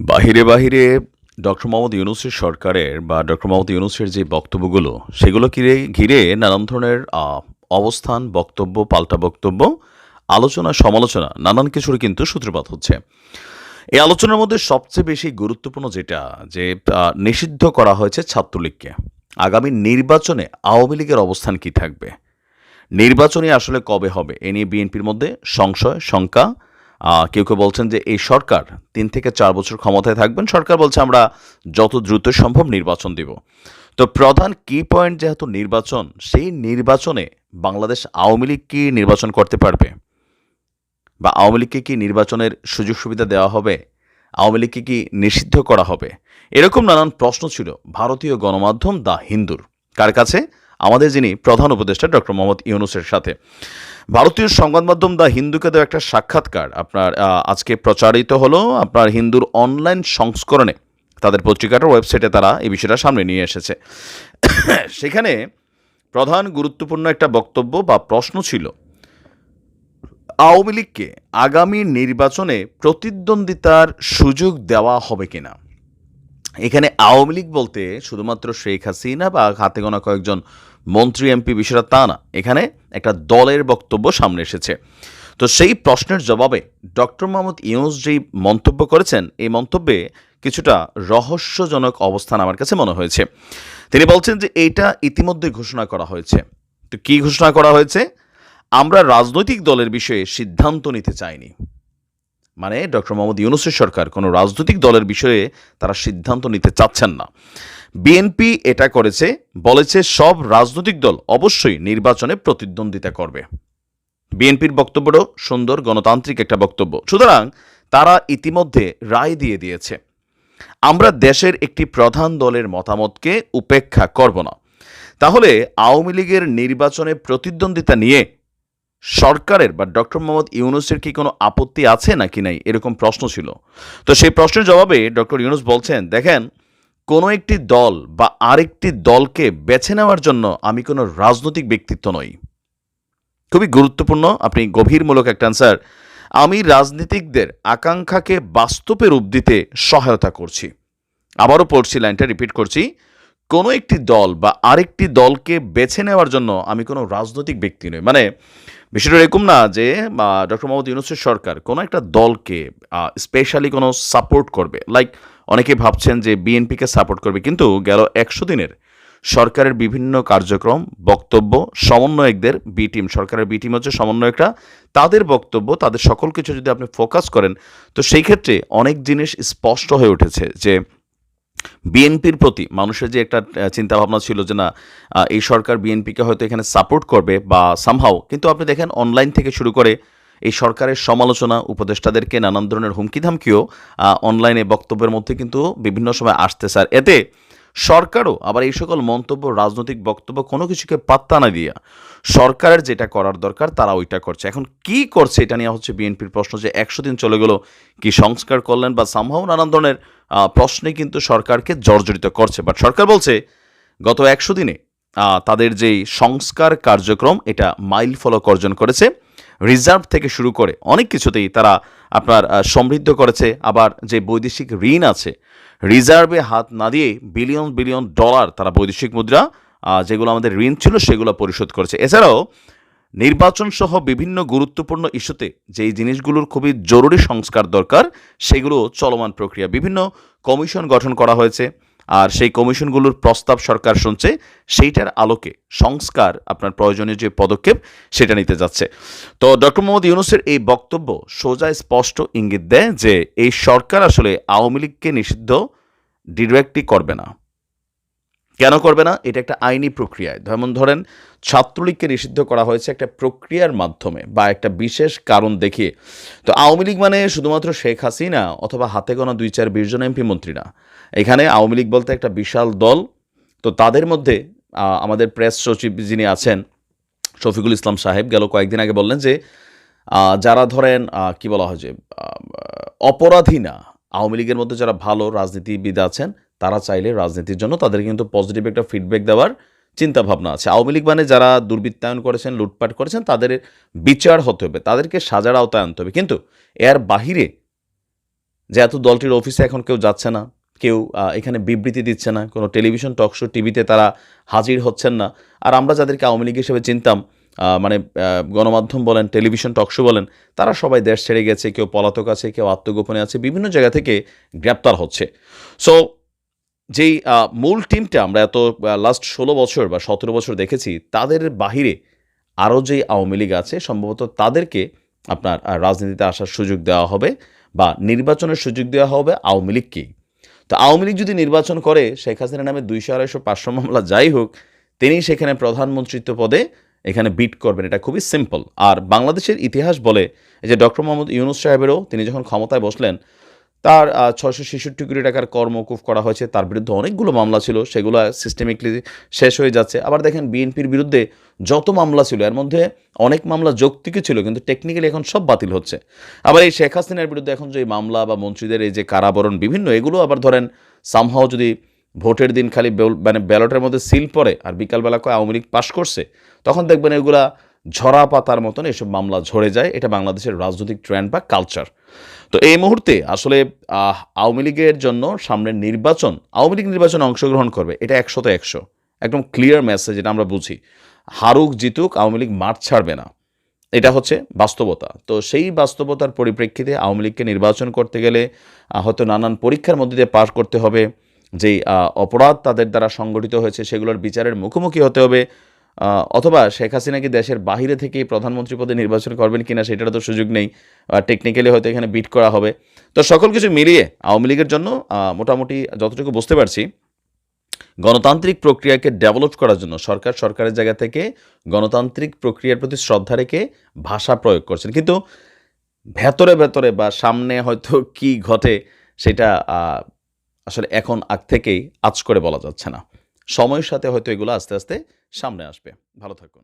বাহিরে বাহিরে ডক্টর মোহাম্মদ ইউনূসের সরকারের বা ডক্টর মোহাম্মদ ইউনূসের যে বক্তব্যগুলো, সেগুলো ঘিরে ঘিরে নানান ধরনের অবস্থান, বক্তব্য, পাল্টা বক্তব্য, আলোচনা, সমালোচনা নানান কিছুর কিন্তু সূত্রপাত হচ্ছে। এই আলোচনার মধ্যে সবচেয়ে বেশি গুরুত্বপূর্ণ যেটা যে নিষিদ্ধ করা হয়েছে ছাত্রলীগকে। আগামী নির্বাচনে আওয়ামী লীগের অবস্থান কি থাকবে? নির্বাচনই আসলে কবে হবে? এ নিয়ে বিএনপির মধ্যে সংশয়, শঙ্কা। কেউ কেউ বলছেন যে এই সরকার ৩ থেকে ৪ বছর ক্ষমতায় থাকবেন। সরকার বলছে আমরা যত দ্রুত সম্ভব নির্বাচন দিব। তো প্রধান কি পয়েন্ট যেহেতু নির্বাচন, সেই নির্বাচনে বাংলাদেশ আওয়ামী লীগ কি নির্বাচন করতে পারবে? বা আওয়ামী লীগকে কি নির্বাচনের সুযোগ সুবিধা দেওয়া হবে? আওয়ামী লীগকে কি নিষিদ্ধ করা হবে? এরকম নানান প্রশ্ন ছিল ভারতীয় গণমাধ্যম দ্য হিন্দুর। কার কাছে? আমাদের যিনি প্রধান উপদেষ্টা ডক্টর মোহাম্মদ ইউনূসের সাথে। ভারতীয় সংবাদ মাধ্যম দ্য হিন্দুকে দেওয়া একটা সাক্ষাৎকার আপনার আজকে প্রচারিত হলো আপনার হিন্দুর অনলাইন সংস্করণে। তাদের পত্রিকাটার ওয়েবসাইটে তারা এই বিষয়টা সামনে নিয়ে এসেছে। সেখানে প্রধান গুরুত্বপূর্ণ একটা বক্তব্য বা প্রশ্ন ছিল, আওয়ামী লীগকে আগামী নির্বাচনে প্রতিদ্বন্দ্বিতার সুযোগ দেওয়া হবে কিনা। এখানে আওয়ামী লীগ বলতে শুধুমাত্র শেখ হাসিনা বা হাতে গোনা কয়েকজন মন্ত্রী এমপি বিষয়টা তা না, এখানে একটা দলের বক্তব্য সামনে এসেছে। তো সেই প্রশ্নের জবাবে ডক্টর মোহাম্মদ ইউনূস যেই মন্তব্য করেছেন, এই মন্তব্যে কিছুটা রহস্যজনক অবস্থান আমার কাছে মনে হয়েছে। তিনি বলছেন যে এইটা ইতিমধ্যে ঘোষণা করা হয়েছে। তো কি ঘোষণা করা হয়েছে? আমরা রাজনৈতিক দলের বিষয়ে সিদ্ধান্ত নিতে চাইনি। মানে ডক্টর মোহাম্মদ ইউনূসের সরকার কোনো রাজনৈতিক দলের বিষয়ে তারা সিদ্ধান্ত নিতে চাচ্ছেন না। বিএনপি এটা করেছে, বলেছে সব রাজনৈতিক দল অবশ্যই নির্বাচনে প্রতিদ্বন্দ্বিতা করবে। বিএনপির বক্তব্যটাও সুন্দর, গণতান্ত্রিক একটা বক্তব্য। সুতরাং তারা ইতিমধ্যে রায় দিয়ে দিয়েছে, আমরা দেশের একটি প্রধান দলের মতামতকে উপেক্ষা করব না। তাহলে আওয়ামী লীগের নির্বাচনে প্রতিদ্বন্দ্বিতা নিয়ে সরকারের বা ডক্টর মোহাম্মদ ইউনূসের কি কোনো আপত্তি আছে নাকি নাই, এরকম প্রশ্ন ছিল। তো সেই প্রশ্নের জবাবে ডক্টর ইউনূস বলছেন, দেখেন, কোনো একটি দল বা আরেকটি দলকে বেছে নেওয়ার জন্য আমি কোনো রাজনৈতিক ব্যক্তিত্ব নই। খুবই গুরুত্বপূর্ণ, আপনি গভীরমূলক একটা অ্যান্সার। আমি রাজনীতিকদের আকাঙ্ক্ষাকে বাস্তবে রূপ দিতে সহায়তা করছি। আবারও পড়ছি, লাইনটা রিপিট করছি, কোনো একটি দল বা আরেকটি দলকে বেছে নেওয়ার জন্য আমি কোনো রাজনৈতিক ব্যক্তি নই। মানে বিষয়টা এরকম না যে ডক্টর মোহাম্মদ ইউনূসের সরকার কোনো একটা দলকে স্পেশালি কোনো সাপোর্ট করবে। লাইক অনেকে ভাবছেন যে বিএনপিকে সাপোর্ট করবে, কিন্তু গেল ১০০ দিনের সরকারের বিভিন্ন কার্যক্রম, বক্তব্য, সমন্বয়কদের বি টিম, সরকারের বি টিম হচ্ছে সমন্বয়করা, তাদের বক্তব্য, তাদের সকল কিছু যদি আপনি ফোকাস করেন, তো সেই ক্ষেত্রে অনেক জিনিস স্পষ্ট হয়ে উঠেছে যে বিএনপির প্রতি মানুষের যে একটা চিন্তাভাবনা ছিল যে না, এই সরকার বিএনপিকে হয়তো এখানে সাপোর্ট করবে বা সামহাও, কিন্তু আপনি দেখেন অনলাইন থেকে শুরু করে এই সরকারের সমালোচনা, উপদেষ্টাদেরকে নানান ধরনের হুমকি ধামকিও অনলাইনে বক্তব্যের মধ্যে কিন্তু বিভিন্ন সময় আসতে, স্যার এতে সরকারও আবার এই সকল মন্তব্য, রাজনৈতিক বক্তব্য কোনো কিছুকে পাত্তা না দিয়া সরকারের যেটা করার দরকার তারা ওইটা করছে। এখন কি করছে এটা নিয়ে হচ্ছে বিএনপির প্রশ্ন যে ১০০ দিন চলে গেল, কি সংস্কার করলেন বা সামহাও নানান ধরনের প্রশ্নে কিন্তু সরকারকে জর্জরিত করছে। বাট সরকার বলছে গত ১০০ দিনে তাদের যেই সংস্কার কার্যক্রম এটা মাইল ফলক অর্জন করেছে। রিজার্ভ থেকে শুরু করে অনেক কিছুতেই তারা আপনার সমৃদ্ধ করেছে। আবার যে বৈদেশিক ঋণ আছে, রিজার্ভে হাত না দিয়ে বিলিয়ন বিলিয়ন ডলার তারা বৈদেশিক মুদ্রা যেগুলো আমাদের ঋণ ছিল সেগুলো পরিশোধ করেছে। এছাড়াও নির্বাচন সহ বিভিন্ন গুরুত্বপূর্ণ ইস্যুতে যেই জিনিসগুলোর খুবই জরুরি সংস্কার দরকার, সেগুলো চলমান প্রক্রিয়া। বিভিন্ন কমিশন গঠন করা হয়েছে, আর সেই কমিশনগুলোর প্রস্তাব সরকার শুনছে, সেইটার আলোকে সংস্কার আপনার প্রয়োজনীয় যে পদক্ষেপ সেটা নিতে যাচ্ছে। তো ডক্টর মোহাম্মদ ইউনূসের এই বক্তব্য সোজা স্পষ্ট ইঙ্গিত দেয় যে এই সরকার আসলে আওয়ামী লীগকে নিষিদ্ধ ডিরেক্টলি করবে না। কেন করবে না? এটা একটা আইনি প্রক্রিয়ায়, যেমন ধরেন ছাত্রলীগকে নিষিদ্ধ করা হয়েছে একটা প্রক্রিয়ার মাধ্যমে বা একটা বিশেষ কারণ দেখিয়ে। তো আওয়ামী লীগ মানে শুধুমাত্র শেখ হাসিনা অথবা হাতে গোনা ২-৪-২০ জন এমপি মন্ত্রী না। এখানে আওয়ামী লীগ বলতে একটা বিশাল দল। তো তাদের মধ্যে আমাদের প্রেস সচিব যিনি আছেন শফিকুল ইসলাম সাহেব গেল কয়েকদিন আগে বললেন যে যারা ধরেন কি বলা হয় যে অপরাধী না, আওয়ামী লীগের মধ্যে যারা ভালো রাজনীতিবিদ আছেন তারা চাইলে রাজনীতির জন্য তাদের কিন্তু পজিটিভ একটা ফিডব্যাক দেওয়ার চিন্তাভাবনা আছে। আওয়ামী লীগ মানে যারা দুর্বৃত্তায়ন করেছেন, লুটপাট করেছেন, তাদের বিচার হতে হবে, তাদেরকে সাজার আওতায় আনতে হবে। কিন্তু এর বাহিরে যে এত দলটির অফিসে এখন কেউ যাচ্ছে না, কেউ এখানে বিবৃতি দিচ্ছে না, কোনো টেলিভিশন টক শো টিভিতে তারা হাজির হচ্ছেন না। আর আমরা যাদেরকে আওয়ামী লীগ হিসেবে চিনতাম, মানে গণমাধ্যম বলেন, টেলিভিশন টক শো বলেন, তারা সবাই দেশ ছেড়ে গেছে, কেউ পলাতক আছে, কেউ আত্মগোপনে আছে, বিভিন্ন জায়গা থেকে গ্রেপ্তার হচ্ছে। সো যেই মূল টিমটা আমরা এত লাস্ট 16 বছর বা 17 বছর দেখেছি, তাদের বাহিরে আরও যেই আওয়ামী লীগ আছে সম্ভবত তাদেরকে আপনার রাজনীতিতে আসার সুযোগ দেওয়া হবে বা নির্বাচনের সুযোগ দেওয়া হবে আওয়ামী লীগকেই। তো আওয়ামী লীগ যদি নির্বাচন করে, শেখ হাসিনার নামে 200, 250, 500 মামলা যাই হোক, তিনি সেখানে প্রধানমন্ত্রিত্ব পদে এখানে বিট করবেন। এটা খুবই সিম্পল। আর বাংলাদেশের ইতিহাস বলে, এই যে ডক্টর মোহাম্মদ ইউনূস সাহেবেরও, তিনি যখন ক্ষমতায় বসলেন, তার 666 কোটি টাকার কর মওকুফ করা হয়েছে। তার বিরুদ্ধে অনেকগুলো মামলা ছিল, সেগুলো সিস্টেমিকলি শেষ হয়ে যাচ্ছে। আবার দেখেন বিএনপির বিরুদ্ধে যত মামলা ছিল, এর মধ্যে অনেক মামলা যৌক্তিকই ছিল, কিন্তু টেকনিক্যালি এখন সব বাতিল হচ্ছে। আবার এই শেখ হাসিনার বিরুদ্ধে এখন যে মামলা বা মন্ত্রীদের এই যে কারাবরণ বিভিন্ন, এগুলো আবার ধরেন সামহাও যদি ভোটের দিন খালি মানে ব্যালটের মধ্যে সিল পড়ে আর বিকালবেলা কয় আওয়ামী লীগ পাশ করছে, তখন দেখবেন এগুলা ঝরা পাতার মতন এসব মামলা ঝরে যায়। এটা বাংলাদেশের রাজনৈতিক ট্রেন্ড বা কালচার। তো এই মুহূর্তে আসলে আওয়ামী লীগের জন্য সামনের নির্বাচন, আওয়ামী লীগ নির্বাচনে অংশগ্রহণ করবে, এটা 100-100 একদম ক্লিয়ার মেসেজ, এটা আমরা বুঝি। হারুক জিতুক আওয়ামী লীগ মাঠ ছাড়বে না, এটা হচ্ছে বাস্তবতা। তো সেই বাস্তবতার পরিপ্রেক্ষিতে আওয়ামী লীগকে নির্বাচন করতে গেলে হয়তো নানান পরীক্ষার মধ্যে দিয়ে পার করতে হবে। যেই অপরাধ তাদের দ্বারা সংগঠিত হয়েছে সেগুলোর বিচারের মুখোমুখি হতে হবে। অথবা শেখ হাসিনা কি দেশের বাহিরে থেকেই প্রধানমন্ত্রী পদে নির্বাচন করবেন কিনা সেটারও তো সুযোগ নেই। টেকনিক্যালি হয়তো এখানে বিট করা হবে। তো সকল কিছু মিলিয়ে আওয়ামী লীগের জন্য মোটামুটি যতটুকু বুঝতে পারছি, গণতান্ত্রিক প্রক্রিয়াকে ডেভেলপ করার জন্য সরকারের জায়গা থেকে গণতান্ত্রিক প্রক্রিয়ার প্রতি শ্রদ্ধা রেখে ভাষা প্রয়োগ করছেন। কিন্তু ভেতরে ভেতরে বা সামনে হয়তো কি ঘটে সেটা আসলে এখন আগ থেকেই আঁচ করে বলা যাচ্ছে না। সময়ের সাথে হয়তো এগুলো আস্তে আস্তে সামনে আসবে। ভালো থাকুন।